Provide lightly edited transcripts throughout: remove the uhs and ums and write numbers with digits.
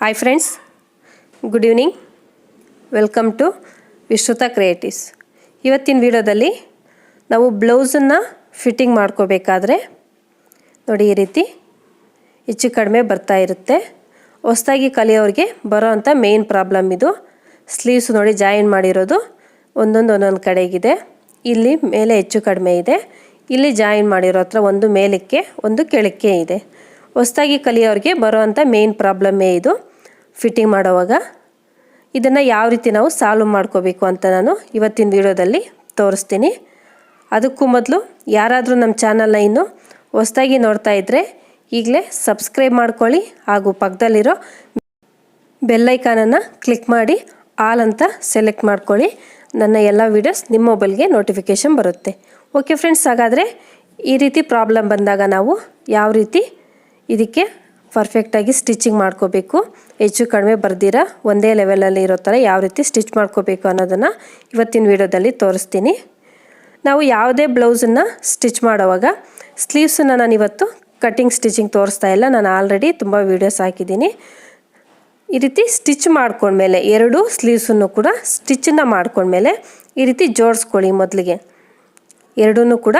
Hi friends, good evening. Welcome to Vishruta creatives. ಇವತ್ತಿನ ವಿಡಿಯೋದಲ್ಲಿ ನಾವು ಬ್ಲೌಸನ್ನು ಫಿಟ್ಟಿಂಗ್ ಮಾಡ್ಕೋಬೇಕಾದ್ರೆ ನೋಡಿ, ಈ ರೀತಿ ಹೆಚ್ಚು ಕಡಿಮೆ ಬರ್ತಾ ಇರುತ್ತೆ. ಹೊಸದಾಗಿ ಕಲಿಯೋರಿಗೆ ಬರೋವಂಥ ಮೇನ್ ಪ್ರಾಬ್ಲಮ್ ಇದು. ಸ್ಲೀವ್ಸ್ ನೋಡಿ, ಜಾಯಿನ್ ಮಾಡಿರೋದು ಒಂದೊಂದು ಕಡೆಗಿದೆ. ಇಲ್ಲಿ ಮೇಲೆ ಹೆಚ್ಚು ಕಡಿಮೆ ಇದೆ. ಇಲ್ಲಿ ಜಾಯಿನ್ ಮಾಡಿರೋ ಹತ್ರ ಒಂದು ಮೇಲಕ್ಕೆ ಒಂದು ಕೆಳಕ್ಕೆ ಇದೆ. ಹೊಸದಾಗಿ ಕಲಿಯೋರಿಗೆ ಬರೋವಂಥ ಮೇನ್ ಪ್ರಾಬ್ಲಮ್ಮೇ ಇದು ಫಿಟ್ಟಿಂಗ್ ಮಾಡುವಾಗ. ಇದನ್ನು ಯಾವ ರೀತಿ ನಾವು ಸಾಲ್ವ್ ಮಾಡ್ಕೋಬೇಕು ಅಂತ ನಾನು ಇವತ್ತಿನ ವಿಡಿಯೋದಲ್ಲಿ ತೋರಿಸ್ತೀನಿ. ಅದಕ್ಕೂ ಮೊದಲು ಯಾರಾದರೂ ನಮ್ಮ ಚಾನಲ್ನ ಇನ್ನೂ ಹೊಸದಾಗಿ ನೋಡ್ತಾ ಇದ್ದರೆ ಈಗಲೇ ಸಬ್ಸ್ಕ್ರೈಬ್ ಮಾಡ್ಕೊಳ್ಳಿ, ಹಾಗೂ ಪಕ್ಕದಲ್ಲಿರೋ ಬೆಲ್ಲೈಕಾನನ್ನು ಕ್ಲಿಕ್ ಮಾಡಿ ಆಲ್ ಅಂತ ಸೆಲೆಕ್ಟ್ ಮಾಡ್ಕೊಳ್ಳಿ. ನನ್ನ ಎಲ್ಲ ವೀಡಿಯೋಸ್ ನಿಮ್ಮ ಮೊಬೈಲ್ಗೆ ನೋಟಿಫಿಕೇಷನ್ ಬರುತ್ತೆ. ಓಕೆ ಫ್ರೆಂಡ್ಸ್, ಹಾಗಾದರೆ ಈ ರೀತಿ ಪ್ರಾಬ್ಲಮ್ ಬಂದಾಗ ನಾವು ಯಾವ ರೀತಿ ಇದಕ್ಕೆ ಪರ್ಫೆಕ್ಟಾಗಿ ಸ್ಟಿಚಿಂಗ್ ಮಾಡ್ಕೋಬೇಕು, ಹೆಚ್ಚು ಕಡಿಮೆ ಬರ್ದಿರ ಒಂದೇ ಲೆವೆಲಲ್ಲಿ ಇರೋ ಥರ ಯಾವ ರೀತಿ ಸ್ಟಿಚ್ ಮಾಡ್ಕೋಬೇಕು ಅನ್ನೋದನ್ನು ಇವತ್ತಿನ ವಿಡಿಯೋದಲ್ಲಿ ತೋರಿಸ್ತೀನಿ. ನಾವು ಯಾವುದೇ ಬ್ಲೌಸನ್ನು ಸ್ಟಿಚ್ ಮಾಡೋವಾಗ ಸ್ಲೀವ್ಸನ್ನು ನಾನು ಇವತ್ತು ಕಟ್ಟಿಂಗ್ ಸ್ಟಿಚಿಂಗ್ ತೋರಿಸ್ತಾ ಇಲ್ಲ, ನಾನು ಆಲ್ರೆಡಿ ತುಂಬ ವೀಡಿಯೋಸ್ ಹಾಕಿದ್ದೀನಿ. ಈ ರೀತಿ ಸ್ಟಿಚ್ ಮಾಡ್ಕೊಂಡ್ಮೇಲೆ ಎರಡೂ ಸ್ಲೀವ್ಸನ್ನು ಕೂಡ ಸ್ಟಿಚ್ಚನ್ನು ಮಾಡ್ಕೊಂಡ್ಮೇಲೆ ಈ ರೀತಿ ಜೋಡಿಸ್ಕೊಳ್ಳಿ. ಮೊದಲಿಗೆ ಎರಡೂ ಕೂಡ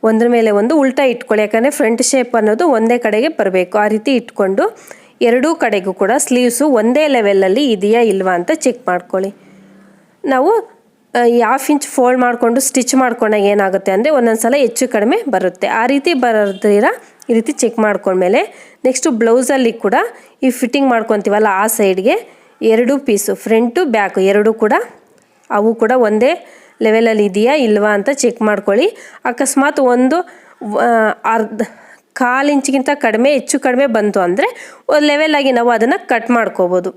ಒಂದ್ರ ಮೇಲೆ ಒಂದು ಉಲ್ಟಾ ಇಟ್ಕೊಳ್ಳಿ, ಯಾಕಂದರೆ ಫ್ರಂಟ್ ಶೇಪ್ ಅನ್ನೋದು ಒಂದೇ ಕಡೆಗೆ ಬರಬೇಕು. ಆ ರೀತಿ ಇಟ್ಕೊಂಡು ಎರಡೂ ಕಡೆಗೂ ಕೂಡ ಸ್ಲೀವ್ಸು ಒಂದೇ ಲೆವೆಲಲ್ಲಿ ಇದೆಯಾ ಇಲ್ವಾ ಅಂತ ಚೆಕ್ ಮಾಡ್ಕೊಳ್ಳಿ. ನಾವು ಈ ಹಾಫ್ ಇಂಚ್ ಫೋಲ್ಡ್ ಮಾಡಿಕೊಂಡು ಸ್ಟಿಚ್ ಮಾಡ್ಕೊಂಡಾಗ ಏನಾಗುತ್ತೆ ಅಂದರೆ ಒಂದೊಂದು ಸಲ ಹೆಚ್ಚು ಕಡಿಮೆ ಬರುತ್ತೆ. ಆ ರೀತಿ ಬರೋದಿರ ಈ ರೀತಿ ಚೆಕ್ ಮಾಡ್ಕೊಂಡ್ಮೇಲೆ ನೆಕ್ಸ್ಟು ಬ್ಲೌಸಲ್ಲಿ ಕೂಡ ಈ ಫಿಟ್ಟಿಂಗ್ ಮಾಡ್ಕೊತೀವಲ್ಲ, ಆ ಸೈಡ್ಗೆ ಎರಡೂ ಪೀಸು ಫ್ರಂಟು ಬ್ಯಾಕು ಎರಡೂ ಕೂಡ ಅವು ಕೂಡ ಒಂದೇ ಲೆವೆಲಲ್ಲಿ ಇದೆಯಾ ಇಲ್ವಾ ಅಂತ ಚೆಕ್ ಮಾಡ್ಕೊಳ್ಳಿ. ಅಕಸ್ಮಾತ್ ಒಂದು ಕಾಲು ಇಂಚಿಗಿಂತ ಕಡಿಮೆ ಹೆಚ್ಚು ಕಡಿಮೆ ಬಂತು ಅಂದರೆ ಒಂದು ಲೆವೆಲಾಗಿ ನಾವು ಅದನ್ನು ಕಟ್ ಮಾಡ್ಕೋಬೋದು.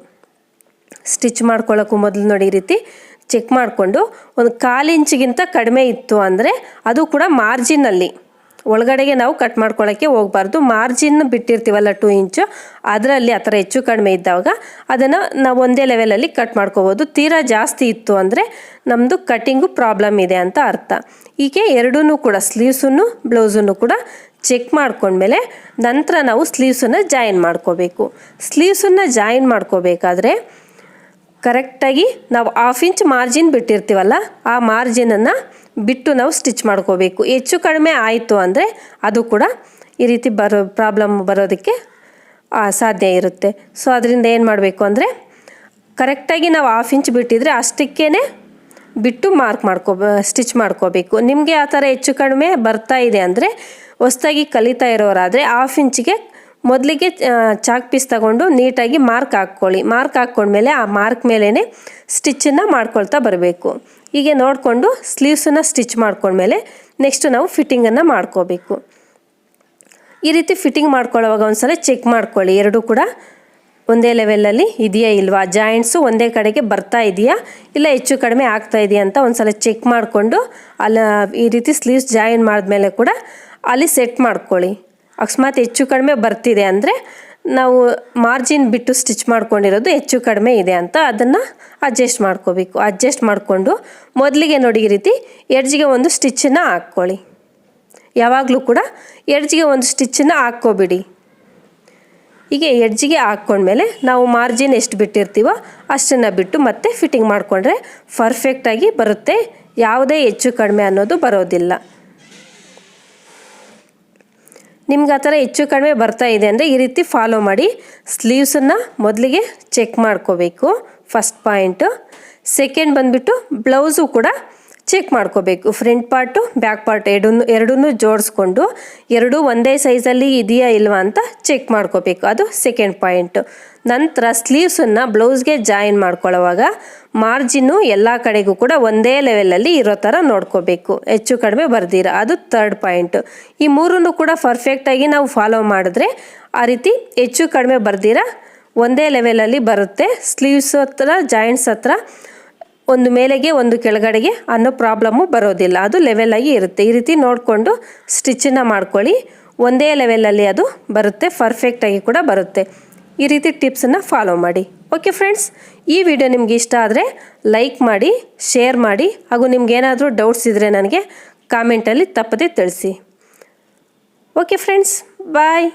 ಸ್ಟಿಚ್ ಮಾಡ್ಕೊಳ್ಳೋಕ್ಕೂ ಮೊದಲು ನೋಡಿ, ಈ ರೀತಿ ಚೆಕ್ ಮಾಡಿಕೊಂಡು ಒಂದು ಕಾಲು ಇಂಚಿಗಿಂತ ಕಡಿಮೆ ಇತ್ತು ಅಂದರೆ ಅದು ಕೂಡ ಮಾರ್ಜಿನಲ್ಲಿ ಒಳಗಡೆಗೆ ನಾವು ಕಟ್ ಮಾಡ್ಕೊಳ್ಳೋಕ್ಕೆ ಹೋಗಬಾರ್ದು. ಮಾರ್ಜಿನ್ ಬಿಟ್ಟಿರ್ತೀವಲ್ಲ 2 ಇಂಚು, ಅದರಲ್ಲಿ ಆ ಥರ ಹೆಚ್ಚು ಕಡಿಮೆ ಇದ್ದಾಗ ಅದನ್ನು ನಾವು ಒಂದೇ ಲೆವೆಲಲ್ಲಿ ಕಟ್ ಮಾಡ್ಕೋಬೋದು. ತೀರಾ ಜಾಸ್ತಿ ಇತ್ತು ಅಂದರೆ ನಮ್ಮದು ಕಟ್ಟಿಂಗು ಪ್ರಾಬ್ಲಮ್ ಇದೆ ಅಂತ ಅರ್ಥ. ಹೀಗೆ ಎರಡೂ ಕೂಡ ಸ್ಲೀವ್ಸನ್ನು ಬ್ಲೌಸನ್ನು ಕೂಡ ಚೆಕ್ ಮಾಡ್ಕೊಂಡ್ಮೇಲೆ ನಂತರ ನಾವು ಸ್ಲೀವ್ಸನ್ನು ಜಾಯಿನ್ ಮಾಡ್ಕೋಬೇಕು. ಸ್ಲೀವ್ಸನ್ನು ಜಾಯಿನ್ ಮಾಡ್ಕೋಬೇಕಾದ್ರೆ ಕರೆಕ್ಟಾಗಿ ನಾವು ಹಾಫ್ ಇಂಚ್ ಮಾರ್ಜಿನ್ ಬಿಟ್ಟಿರ್ತೀವಲ್ಲ, ಆ ಮಾರ್ಜಿನನ್ನು ಬಿಟ್ಟು ನಾವು ಸ್ಟಿಚ್ ಮಾಡ್ಕೋಬೇಕು. ಹೆಚ್ಚು ಕಡಿಮೆ ಆಯಿತು ಅಂದರೆ ಅದು ಕೂಡ ಈ ರೀತಿ ಪ್ರಾಬ್ಲಮ್ ಬರೋದಕ್ಕೆ ಸಾಧ್ಯ ಇರುತ್ತೆ. ಸೊ ಅದರಿಂದ ಏನು ಮಾಡಬೇಕು ಅಂದರೆ ಕರೆಕ್ಟಾಗಿ ನಾವು ಹಾಫ್ ಇಂಚ್ ಬಿಟ್ಟಿದ್ರೆ ಅಷ್ಟಕ್ಕೇ ಬಿಟ್ಟು ಸ್ಟಿಚ್ ಮಾಡ್ಕೋಬೇಕು. ನಿಮಗೆ ಆ ಥರ ಹೆಚ್ಚು ಕಡಿಮೆ ಬರ್ತಾ ಇದೆ ಅಂದರೆ ಹೊಸದಾಗಿ ಕಲಿತಾ ಇರೋರಾದರೆ ಹಾಫ್ ಇಂಚಿಗೆ ಮೊದಲಿಗೆ ಚಾಕ್ ಪೀಸ್ ತಗೊಂಡು ನೀಟಾಗಿ ಮಾರ್ಕ್ ಹಾಕ್ಕೊಳ್ಳಿ. ಮಾರ್ಕ್ ಹಾಕ್ಕೊಂಡ್ಮೇಲೆ ಆ ಮಾರ್ಕ್ ಮೇಲೇ ಸ್ಟಿಚ್ಚನ್ನು ಮಾಡ್ಕೊಳ್ತಾ ಬರಬೇಕು. ಹೀಗೆ ನೋಡಿಕೊಂಡು ಸ್ಲೀವ್ಸನ್ನು ಸ್ಟಿಚ್ ಮಾಡ್ಕೊಂಡ್ಮೇಲೆ ನೆಕ್ಸ್ಟ್ ನಾವು ಫಿಟ್ಟಿಂಗನ್ನು ಮಾಡ್ಕೋಬೇಕು. ಈ ರೀತಿ ಫಿಟ್ಟಿಂಗ್ ಮಾಡ್ಕೊಳ್ಳೋವಾಗ ಒಂದ್ಸಲ ಚೆಕ್ ಮಾಡ್ಕೊಳ್ಳಿ, ಎರಡೂ ಕೂಡ ಒಂದೇ ಲೆವೆಲಲ್ಲಿ ಇದೆಯಾ ಇಲ್ವಾ, ಜಾಯಿಂಟ್ಸು ಒಂದೇ ಕಡೆಗೆ ಬರ್ತಾ ಇದೆಯಾ ಇಲ್ಲ ಹೆಚ್ಚು ಕಡಿಮೆ ಆಗ್ತಾ ಇದೆಯಾ ಅಂತ ಒಂದ್ಸಲ ಚೆಕ್ ಮಾಡಿಕೊಂಡು ಅಲ್ಲಿ ಈ ರೀತಿ ಸ್ಲೀವ್ಸ್ ಜಾಯಿನ್ ಮಾಡಿದ್ಮೇಲೆ ಕೂಡ ಅಲ್ಲಿ ಸೆಟ್ ಮಾಡ್ಕೊಳ್ಳಿ. ಅಕಸ್ಮಾತ್ ಹೆಚ್ಚು ಕಡಿಮೆ ಬರ್ತಿದೆ ಅಂದರೆ ನಾವು ಮಾರ್ಜಿನ್ ಬಿಟ್ಟು ಸ್ಟಿಚ್ ಮಾಡ್ಕೊಂಡಿರೋದು ಹೆಚ್ಚು ಕಡಿಮೆ ಇದೆ ಅಂತ ಅದನ್ನು ಅಡ್ಜಸ್ಟ್ ಮಾಡ್ಕೋಬೇಕು. ಅಡ್ಜಸ್ಟ್ ಮಾಡಿಕೊಂಡು ಮೊದಲಿಗೆ ನೋಡಿ, ಈ ರೀತಿ ಎಡ್ಜ್ಗೆ ಒಂದು ಸ್ಟಿಚ್ಚನ್ನು ಹಾಕ್ಕೊಳ್ಳಿ. ಯಾವಾಗಲೂ ಕೂಡ ಎಡ್ಜ್ಗೆ ಒಂದು ಸ್ಟಿಚ್ಚನ್ನು ಹಾಕ್ಕೋಬಿಡಿ. ಹೀಗೆ ಎಡ್ಜಿಗೆ ಹಾಕ್ಕೊಂಡ್ಮೇಲೆ ನಾವು ಮಾರ್ಜಿನ್ ಎಷ್ಟು ಬಿಟ್ಟಿರ್ತೀವೋ ಅಷ್ಟನ್ನು ಬಿಟ್ಟು ಮತ್ತೆ ಫಿಟ್ಟಿಂಗ್ ಮಾಡಿಕೊಂಡ್ರೆ ಪರ್ಫೆಕ್ಟಾಗಿ ಬರುತ್ತೆ. ಯಾವುದೇ ಹೆಚ್ಚು ಕಡಿಮೆ ಅನ್ನೋದು ಬರೋದಿಲ್ಲ. ನಿಮ್ಗೆ ಆ ಥರ ಹೆಚ್ಚು ಕಡಿಮೆ ಬರ್ತಾ ಇದೆ ಅಂದರೆ ಈ ರೀತಿ ಫಾಲೋ ಮಾಡಿ. ಸ್ಲೀವ್ಸನ್ನು ಮೊದಲಿಗೆ ಚೆಕ್ ಮಾಡ್ಕೋಬೇಕು, ಫಸ್ಟ್ ಪಾಯಿಂಟು. ಸೆಕೆಂಡ್ ಬಂದುಬಿಟ್ಟು ಬ್ಲೌಸು ಕೂಡ ಚೆಕ್ ಮಾಡ್ಕೋಬೇಕು. ಫ್ರಂಟ್ ಪಾರ್ಟು ಬ್ಯಾಕ್ ಪಾರ್ಟ್ ಎರಡೂ ಜೋಡಿಸ್ಕೊಂಡು ಎರಡೂ ಒಂದೇ ಸೈಜಲ್ಲಿ ಇದೆಯಾ ಇಲ್ವಾ ಅಂತ ಚೆಕ್ ಮಾಡ್ಕೋಬೇಕು. ಅದು ಸೆಕೆಂಡ್ ಪಾಯಿಂಟು. ನಂತರ ಸ್ಲೀವ್ಸನ್ನು ಬ್ಲೌಸ್ಗೆ ಜಾಯಿನ್ ಮಾಡ್ಕೊಳ್ಳೋವಾಗ ಮಾರ್ಜಿನ್ನು ಎಲ್ಲ ಕಡೆಗೂ ಕೂಡ ಒಂದೇ ಲೆವೆಲಲ್ಲಿ ಇರೋ ಥರ ನೋಡ್ಕೋಬೇಕು, ಹೆಚ್ಚು ಕಡಿಮೆ ಬರ್ದಿರ. ಅದು ಥರ್ಡ್ ಪಾಯಿಂಟು. ಈ ಮೂರನ್ನು ಕೂಡ ಪರ್ಫೆಕ್ಟಾಗಿ ನಾವು ಫಾಲೋ ಮಾಡಿದ್ರೆ ಆ ರೀತಿ ಹೆಚ್ಚು ಕಡಿಮೆ ಬರ್ದಿರ ಒಂದೇ ಲೆವೆಲಲ್ಲಿ ಬರುತ್ತೆ. ಸ್ಲೀವ್ಸ್ ಹತ್ರ ಜಾಯಿಂಟ್ಸ್ ಹತ್ರ ಒಂದು ಮೇಲೆಗೆ ಒಂದು ಕೆಳಗಡೆಗೆ ಅನ್ನೋ ಪ್ರಾಬ್ಲಮ್ಮು ಬರೋದಿಲ್ಲ, ಅದು ಲೆವೆಲಾಗಿ ಇರುತ್ತೆ. ಈ ರೀತಿ ನೋಡಿಕೊಂಡು ಸ್ಟಿಚ್ಚನ್ನು ಮಾಡ್ಕೊಳ್ಳಿ. ಒಂದೇ ಲೆವೆಲಲ್ಲಿ ಅದು ಬರುತ್ತೆ, ಪರ್ಫೆಕ್ಟಾಗಿ ಕೂಡ ಬರುತ್ತೆ. ಈ ರೀತಿ ಟಿಪ್ಸನ್ನು ಫಾಲೋ ಮಾಡಿ. ಓಕೆ ಫ್ರೆಂಡ್ಸ್, ಈ ವಿಡಿಯೋ ನಿಮ್ಗೆ ಇಷ್ಟ ಆದರೆ ಲೈಕ್ ಮಾಡಿ, ಶೇರ್ ಮಾಡಿ, ಹಾಗೂ ನಿಮ್ಗೇನಾದರೂ ಡೌಟ್ಸ್ ಇದ್ದರೆ ನನಗೆ ಕಾಮೆಂಟಲ್ಲಿ ತಪ್ಪದೇ ತಿಳಿಸಿ. ಓಕೆ ಫ್ರೆಂಡ್ಸ್, ಬಾಯ್.